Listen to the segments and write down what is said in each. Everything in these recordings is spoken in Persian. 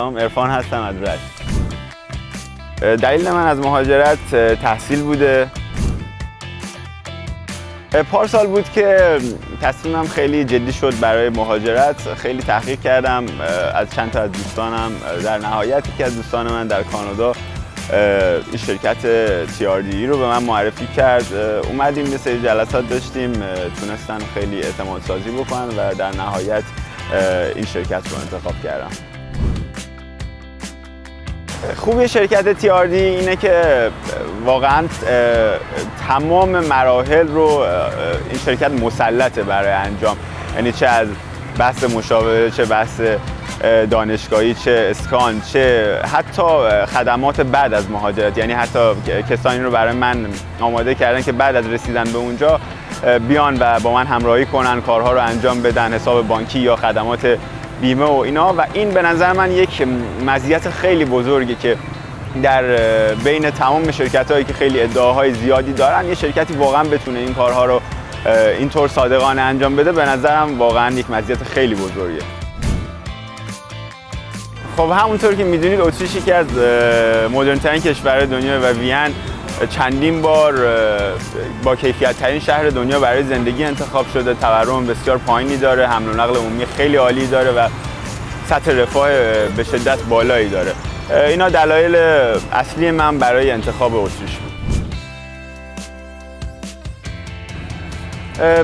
سلام، عرفان هستم از رشت. دلیل من از مهاجرت تحصیل بوده. پارسال بود که تصمیمم خیلی جدی شد برای مهاجرت. خیلی تحقیق کردم از چند تا از دوستانم. در نهایت یکی از دوستان من در کانادا این شرکت TRDE رو به من معرفی کرد. اومدیم یه سری جلسات داشتیم، تونستن خیلی اعتماد سازی بکنن و در نهایت این شرکت رو انتخاب کردم. خوبی شرکت TRDE اینه که واقعا تمام مراحل رو این شرکت مسلطه برای انجام، یعنی چه از بحث مشاوره، چه بحث دانشگاهی، چه اسکان، چه حتی خدمات بعد از مهاجرت. یعنی حتی کسانی رو برای من آماده کردن که بعد از رسیدن به اونجا بیان و با من همراهی کنن، کارها رو انجام بدن، حساب بانکی یا خدمات بیمه و اینا. و این به نظر من یک مزیت خیلی بزرگی که در بین تمام شرکت‌هایی که خیلی ادعاهای زیادی دارن، یه شرکتی واقعا بتونه این کارها رو اینطور صادقانه انجام بده، به نظرم واقعا یک مزیت خیلی بزرگه. خب همونطور که میدونید اتریش یکی از مدرن‌ترین کشورهای دنیا و وین چندین بار با کیفیت‌ترین شهر دنیا برای زندگی انتخاب شده. تورم بسیار پایینی داره، حمل و نقل عمومی خیلی عالی داره و سطح رفاه به شدت بالایی داره. اینا دلایل اصلی من برای انتخاب اتریش بود.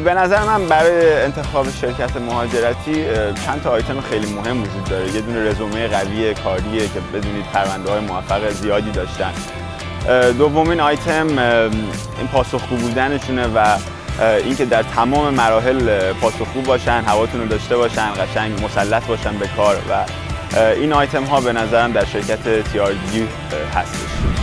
به نظر من برای انتخاب شرکت مهاجرتی چند تا آیتم خیلی مهم وجود داره. یه دونه رزومه قوی کاریه که بدونید پرونده‌های موفق زیادی داشتن. دومین آیتم این پاسخگو بودنشونه و اینکه در تمام مراحل پاسخگو باشن، هواتون رو داشته باشن، قشنگ مسلط باشن به کار و این آیتم ها به نظرم در شرکت TRDE هستش.